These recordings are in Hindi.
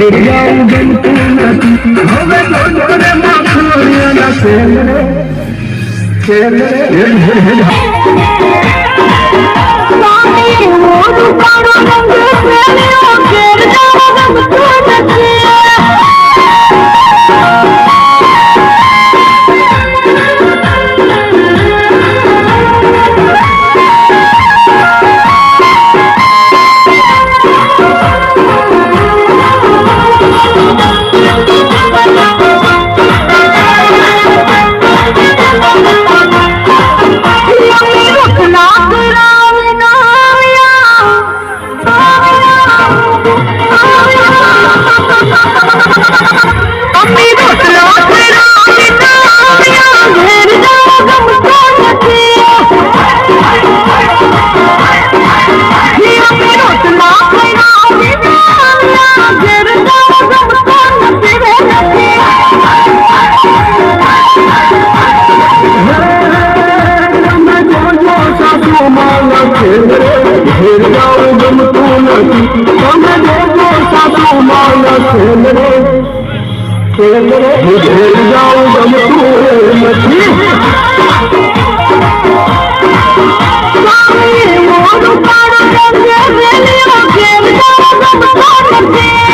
जाऊं जंतु नदी हवे तो जोरे माखोरिया ना खेलरे स्वामी मोर पारो रंग खेलियो खेल जाऊं जंतु नदी घेर जाऊं जंतु नदी हमें देखो सासू माला खेलरे घेर जाऊं जंतु नदी स्वामी मोर पारो रंग खेलियो खेल जाऊं जंतु नदी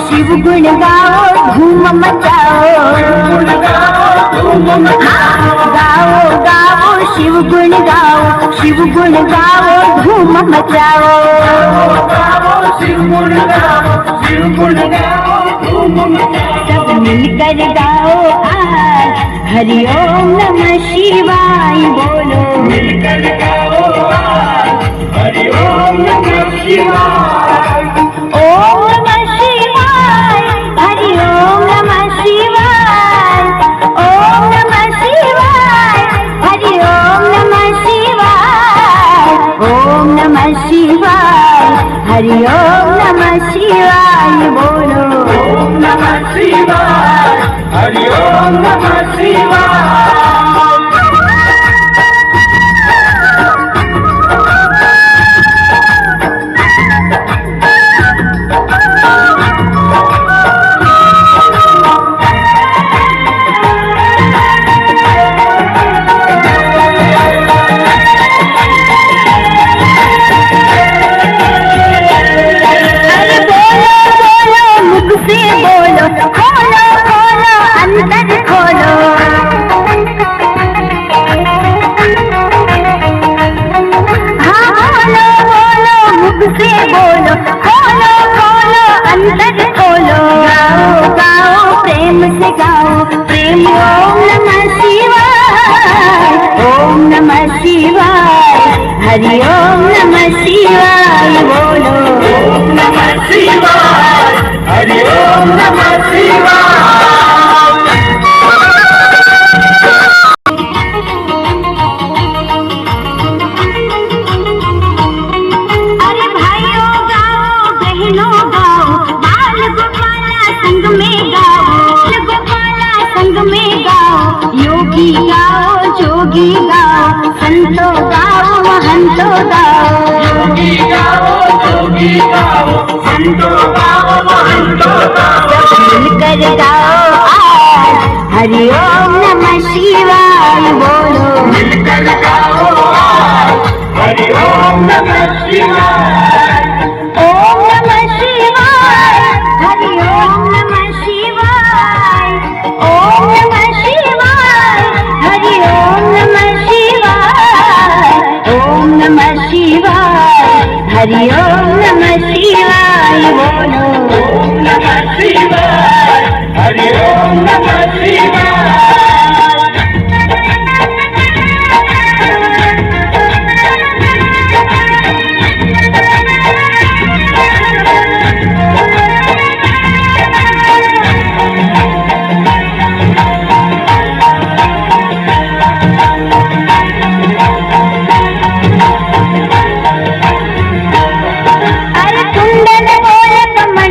शिव गुण गाओ धूम मचाओ गाओ गाओ शिव गुण गाओ धूम मचाओ सब मिलकर गाओ आज हरि ओम नमः शिवाय बोलो मिलकर गाओ आज हरि ओम नमः शिवाय ओम नमः शिवाय हरि ओम नमः शिवाय ओम नमः शिवाय हरि ओम नमः शिवाय ओम नमः शिवाय हरि ओम नमः शिवाय बोलो ओम नमः शिवाय हरि ओम नमः शिवाय हरि ओम नमः शिवाय बोलो ओम नमः शिवाय हरि ओम नमः शिवाय। अरे भाइयों गाओ बहनों गाओ बाल गोपाला संग में गाओ बाल गोपाला संग में गाओ योगी गाओ जोगी गाओ संतो गाओ महंतो गाओ योगी गाओ जोगी गाओ संतो गाओ महंतो गाओ मिलकर गाओ आज हरि ओम नमः शिवाय बोलो मिलकर गाओ आज हरि ओम नमः शिवाय। ओम नमः शिवाय हरि ओम नमः शिवाय ओम नमः शिवाय हरि ओम नमः शिवाय ओम नमः शिवाय हरि ओम नमः शिवाय बोलो ओम नमः शिवाय हरि ओम नमः शिवाय। अरे कुंडल बोल कमल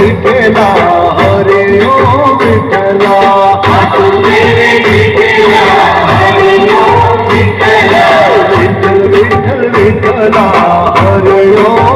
विठला हरे ओम विठला सासू मेरे विठला हरे ओम विठला विठल विठल विठला हरे ओम